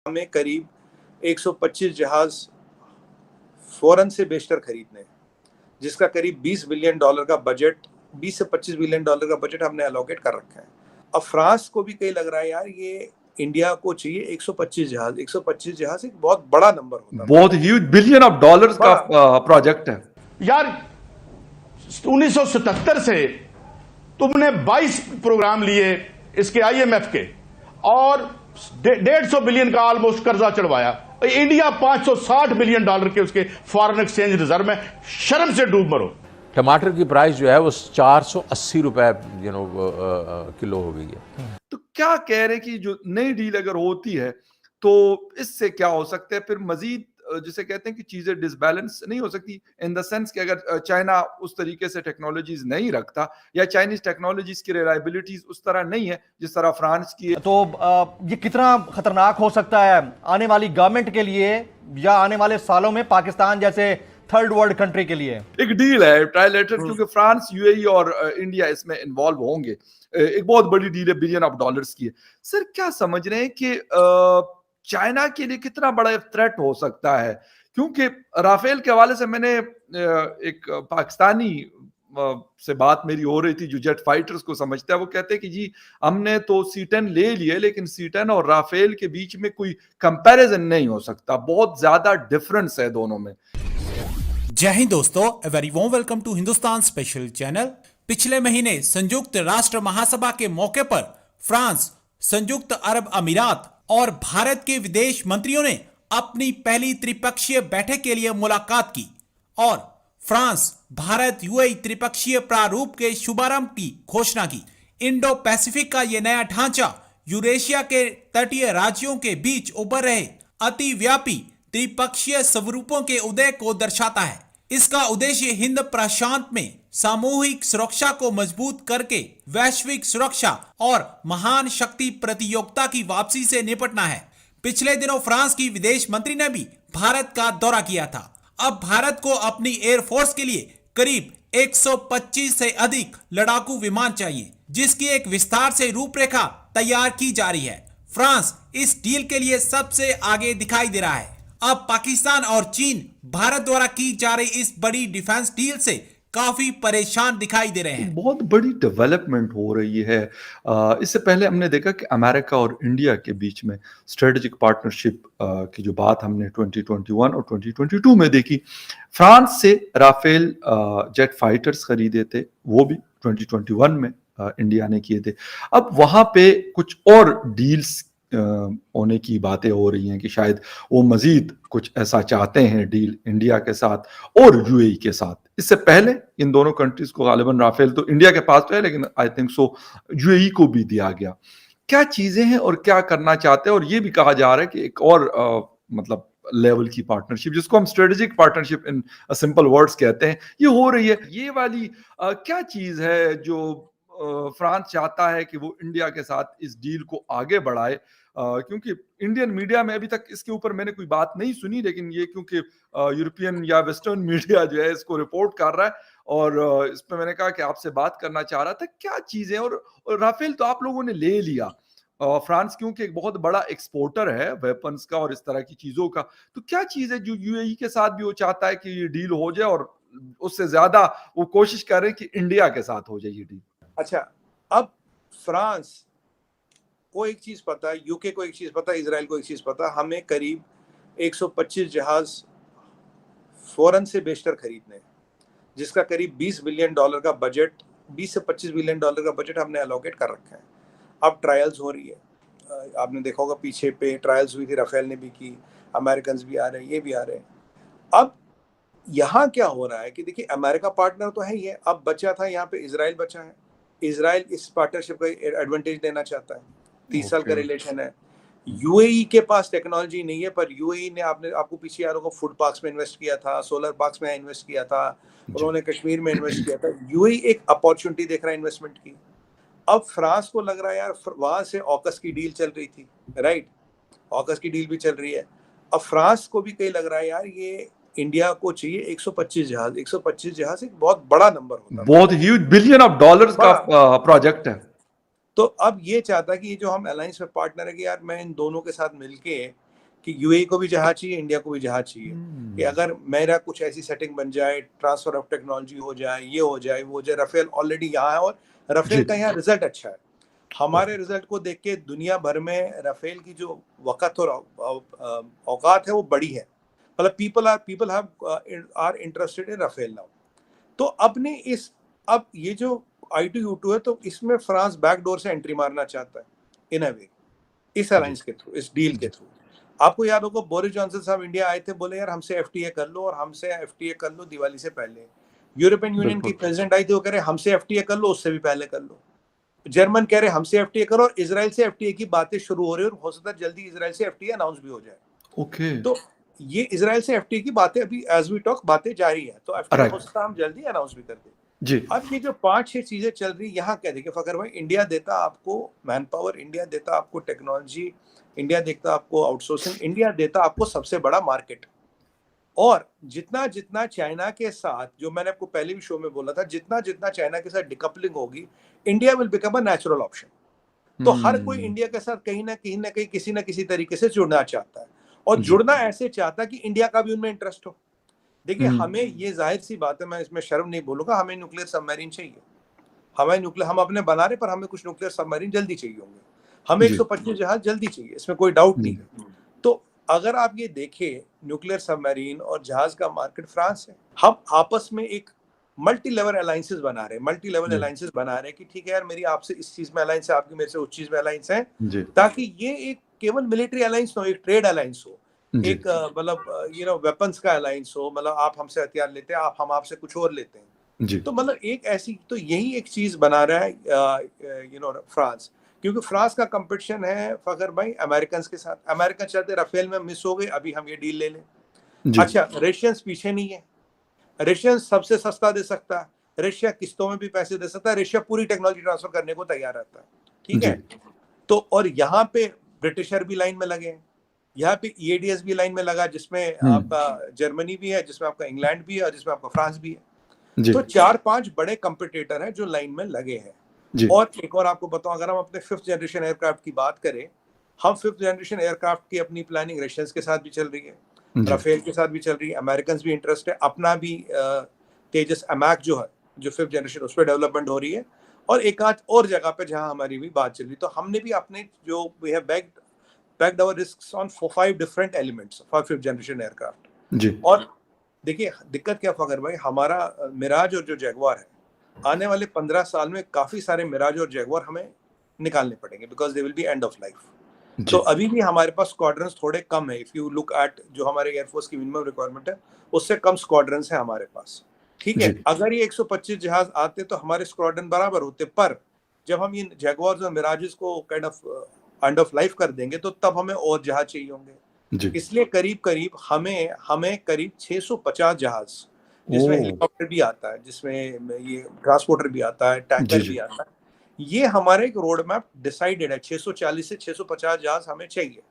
हमें करीब 125 जहाज फौरन से बेशतर खरीदने हैं, जिसका करीब $20 बिलियन का बजट, 20 से $25 बिलियन का बजट हमने एलोकेट कर रखा है। अब फ्रांस को भी कहीं लग रहा है यार ये इंडिया को चाहिए 125 जहाज। 125 जहाज एक बहुत बड़ा नंबर होता है, बहुत ह्यूज $1 बिलियन का प्रोजेक्ट है यार। 1977 से तुमने 22 प्रोग्राम लिए इसके IMF के और 150 बिलियन का ऑलमोस्ट कर्जा चढ़वाया। इंडिया $560 बिलियन के उसके फॉरेन एक्सचेंज रिजर्व में, शर्म से डूब मरो। टमाटर की प्राइस जो है वो 480 रुपए किलो हो गई है। तो क्या कह रहे कि जो नई डील अगर होती है तो इससे क्या हो सकता है, फिर मजीद जिसे कहते हैं कि चीजें डिसबैलेंस नहीं हो सकती, इन द सेंस कि अगर चाइना उस तरीके से टेक्नोलॉजीज नहीं रखता या चाइनीज टेक्नोलॉजीज की रिलायबिलिटीज उस तरह नहीं है जिस तरह फ्रांस की है, तो ये कितना खतरनाक हो सकता है आने वाली गवर्नमेंट के लिए या आने वाले सालों में पाकिस्तान जैसे थर्ड वर्ल्ड कंट्री के लिए? एक डील है ट्रायलेटरल, क्योंकि फ्रांस, UAE और इंडिया इसमें इन्वॉल्व होंगे। एक बहुत बड़ी डील है, $1 बिलियन की है। सर क्या समझ रहे हैं कि चाइना के लिए कितना बड़ा थ्रेट हो सकता है? क्योंकि राफेल के हवाले से मैंने एक पाकिस्तानी से बात मेरी हो रही थी जो जेट फाइटर्स को समझता है, वो कहते हैं कि जी हमने तो C-10 ले लिए लेकिन C-10 और राफेल के बीच में कोई कंपैरिजन नहीं हो सकता, बहुत ज्यादा डिफरेंस है दोनों में। जय हिंद दोस्तों, a very warm welcome to Hindustan special channel. पिछले महीने संयुक्त राष्ट्र महासभा के मौके पर फ्रांस, संयुक्त अरब अमीरात और भारत के विदेश मंत्रियों ने अपनी पहली त्रिपक्षीय बैठक के लिए मुलाकात की और फ्रांस भारत UAE त्रिपक्षीय प्रारूप के शुभारंभ की घोषणा की। इंडो पैसिफिक का यह नया ढांचा यूरेशिया के तटीय राज्यों के बीच उभर रहे अतिव्यापी त्रिपक्षीय स्वरूपों के उदय को दर्शाता है। इसका उद्देश्य हिंद प्रशांत में सामूहिक सुरक्षा को मजबूत करके वैश्विक सुरक्षा और महान शक्ति प्रतियोगिता की वापसी से निपटना है। पिछले दिनों फ्रांस की विदेश मंत्री ने भी भारत का दौरा किया था। अब भारत को अपनी एयरफोर्स के लिए करीब 125 से अधिक लड़ाकू विमान चाहिए, जिसकी एक विस्तार से रूपरेखा तैयार की जा रही है। फ्रांस इस डील के लिए सबसे आगे दिखाई दे रहा है। अब पाकिस्तान और चीन भारत द्वारा की जा रही इस बड़ी डिफेंस डील से काफी परेशान दिखाई दे रहे हैं। बहुत बड़ी डेवलपमेंट हो रही है। इससे पहले हमने देखा कि अमेरिका और इंडिया के बीच में स्ट्रेटेजिक पार्टनरशिप की जो बात हमने 2021 और 2022 में देखी। फ्रांस से राफेल जेट फाइटर्स खरीदे थे, वो भी 2021 में इंडिया ने किए थे। अब वहां पे कुछ और डील्स होने की बातें हो रही हैं कि शायद वो मजीद कुछ ऐसा चाहते हैं डील इंडिया के साथ और UAE के साथ। इससे पहले इन दोनों कंट्रीज को गालिबन राफेल तो इंडिया के पास तो है, लेकिन आई थिंक सो UAE को भी दिया गया। क्या चीजें हैं और क्या करना चाहते हैं? और ये भी कहा जा रहा है कि एक और मतलब लेवल की पार्टनरशिप, जिसको हम strategic partnership in simple words कहते हैं, ये हो रही है। ये वाली क्या चीज है जो फ्रांस चाहता है कि वो इंडिया के साथ इस डील को आगे बढ़ाए? क्योंकि इंडियन मीडिया में अभी तक इसके ऊपर मैंने कोई बात नहीं सुनी, लेकिन ये क्योंकि यूरोपियन या वेस्टर्न मीडिया जो है इसको रिपोर्ट कर रहा है और इस पर मैंने कहा कि आपसे बात करना चाह रहा था क्या चीजें। और राफेल तो आप लोगों ने ले लिया, फ्रांस क्योंकि एक बहुत बड़ा एक्सपोर्टर है वेपन्स का और इस तरह की चीजों का, तो क्या चीज है जो UAE के साथ भी वो चाहता है कि ये डील हो जाए और उससे ज्यादा वो कोशिश कर रहे हैं कि इंडिया के साथ हो जाए ये डील? अच्छा, अब फ्रांस को एक चीज पता है, UK को एक चीज पता है, इजराइल को एक चीज पता है, हमें करीब 125 जहाज फौरन से बेशतर खरीदने हैं, जिसका करीब $20 बिलियन का बजट, 20 से $25 बिलियन का बजट हमने एलोकेट कर रखा है। अब ट्रायल्स हो रही है, आपने देखा होगा पीछे पे ट्रायल्स हुई थी, राफेल ने भी की, अमेरिकन भी आ रहे हैं, ये भी आ रहे हैं। अब यहाँ क्या हो रहा है कि देखिए अमेरिका पार्टनर तो है ही है, अब बचा था यहाँ पे इजराइल बचा है। इजराइल इस पार्टनरशिप का एडवांटेज लेना चाहता है, 30 साल का रिलेशन है। UAE के पास टेक्नोलॉजी नहीं है, पर UAE ने आपको पीछे यारों को फूड पार्क्स में इन्वेस्ट किया था, सोलर पार्क्स में इन्वेस्ट किया था, उन्होंने कश्मीर में इन्वेस्ट किया था। UAE एक अपॉर्चुनिटी देख रहा है इन्वेस्टमेंट की। अब फ्रांस को लग रहा है यार वहां से ऑकस की डील चल रही थी, राइट, ऑकस की डील भी चल रही है। अब फ्रांस को भी कहीं लग रहा है यार ये इंडिया को चाहिए 125 जहाज। 125 जहाज एक बहुत बड़ा नंबर होता है, बहुत ह्यूज $1 बिलियन का प्रोजेक्ट है। तो अब ये चाहता है कि ये जो हम अलायंस में पार्टनर है कि यार मैं इन दोनों के साथ मिलके कि यूएई को भी जहाज चाहिए, इंडिया को भी जहाज चाहिए, कि अगर मेरा कुछ ऐसी सेटिंग बन जाए, ट्रांसफर ऑफ टेक्नोलॉजी हो जाए, ये हो जाए, वो हो जाए। राफेल ऑलरेडी यहाँ है और राफेल का यहाँ रिजल्ट अच्छा है। हमारे रिजल्ट को देख के दुनिया भर में राफेल की जो वक़्त और औकात है वो बड़ी है। मतलब people are interested in Rafale now. तो अब ये जो I2U2 है, तो इसमें फ्रांस बैकडोर से एंट्री मारना चाहता है इन अ वे, इस अलायंस के थ्रू, इस डील के थ्रू। आपको याद होगा बोरिस जॉनसन साहब इंडिया आए थे, बोले यार हमसे एफटीए कर लो, और हमसे एफटीए कर लो दिवाली से पहले। यूरोपियन यूनियन की प्रेसिडेंट आई थी, वो कह रहे हमसे एफटीए कर लो, उससे भी पहले कर लो। जर्मन कह रहे हमसे एफटीए करो, और इजराइल से एफटीए की बातें शुरू हो रही है, और हो सकता है जल्दी इजराइल से एफटीए अनाउंस भी हो जाए। ओके। तो ये इजराइल से एफटीए की बातें अभी एज वी टॉक बातें जारी है, तो एफटीए हो सकता है हम जल्दी अनाउंस भी कर दें जी। अब ये जो 5-6 चीजें चल रही यहाँ क्या देखिए फकर भाई, इंडिया देता आपको मैन पावर, इंडिया देता आपको टेक्नोलॉजी, इंडिया देता आपको आउटसोर्सिंग, इंडिया देता आपको सबसे बड़ा मार्केट। और जितना जितना चाइना के साथ, जो मैंने आपको पहले भी शो में बोला था, जितना जितना चाइना के साथ डिकपलिंग होगी, India will become a natural option. तो हर कोई इंडिया के साथ कहीं ना कहीं किसी ना किसी तरीके से जुड़ना चाहता है, और जुड़ना ऐसे चाहता है कि इंडिया का भी उनमें इंटरेस्ट हो। देखिए हमें ये जाहिर सी बात है, मैं इसमें शर्म नहीं बोलूंगा, हमें न्यूक्लियर सबमरीन चाहिए। हम अपने बना रहे, पर हमें कुछ न्यूक्लियर सबमरीन जल्दी चाहिए होंगे। हमें 125 जहाज जल्दी चाहिए, इसमें कोई डाउट नहीं है। तो अगर आप ये देखें, न्यूक्लियर सबमरीन और जहाज का मार्केट फ्रांस है। हम आपस में एक मल्टी लेवल अलायंसेस बना रहे हैं कि ठीक है यार, मेरी आपसे इस चीज में अलायंस है, आपकी मेरे से उस चीज में अलायंस है, ताकि ये एक केवल मिलिट्री अलायंस हो, एक ट्रेड अलायंस हो, एक मतलब वेपन्स का अलायंस हो। मतलब आप हमसे हथियार लेते हैं, हम आपसे कुछ और लेते हैं। तो मतलब एक ऐसी, तो यही एक चीज बना रहा है फ्रांस, क्योंकि फ्रांस का कंपटीशन है फखर भाई अमेरिकन के साथ। अमेरिकन चाहते राफेल में मिस हो गए, अभी हम ये डील ले लें। अच्छा, रशियंस पीछे नहीं है, रशियन सबसे सस्ता दे सकता है, रशिया किस्तों में भी पैसे दे सकता है, रशिया पूरी टेक्नोलॉजी ट्रांसफर करने को तैयार रहता है, ठीक है। तो और यहाँ पे ब्रिटिशर भी लाइन में लगे हैं, यहाँ पे EADS भी लाइन में लगा, जिसमें आपका जर्मनी भी है, जिसमें आपका इंग्लैंड भी है, और जिसमें आपका फ्रांस भी है। तो 4-5 बड़े कंपटीटर हैं जो लाइन में लगे हैं। और एक और आपको बताऊं, अगर हम अपने 5th जनरेशन एयरक्राफ्ट की बात करें, हम 5th जनरेशन एयरक्राफ्ट की अपनी प्लानिंग रशियंस के साथ भी चल रही है, राफेल के साथ भी चल रही है, अमेरिकन भी इंटरेस्ट है, अपना भी तेजस अमैक जो है, जो 5th जनरेशन, उस पर डेवलपमेंट हो रही है, और एक आध और जगह पे जहां हमारी भी बात चल रही। तो हमने भी अपने जो we have backed our risks on 5 different elements for 5th generation aircraft। और देखिए दिक्कत क्या फकर भाई, हमारा मिराज और जो जैगवार है, आने वाले 15 साल में काफी सारे मिराज और जैगवार हमें निकालने पड़ेंगे, because they will be end of life. तो अभी भी हमारे पास स्क्वाड्रंस थोड़े कम है। इफ यू लुक एट जो हमारे एयरफोर्स की मिनिमम रिक्वायरमेंट है, उससे कम स्क्वाड्रंस है हमारे पास, ठीक है। अगर ये 125 जहाज आते तो हमारे स्क्वाड्रन बराबर होते, पर जब हम ये जैगवार्स और मिराजेस को kind of end of life कर देंगे, तो तब हमें और जहाज चाहिए होंगे। इसलिए करीब हमें करीब 650 जहाज, जिसमें हेलीकॉप्टर भी आता है, जिसमें ये ट्रांसपोर्टर भी आता है, टैंकर भी आता है, ये हमारे एक रोड मैप डिसाइडेड है। 640 से 650 जहाज हमें चाहिए।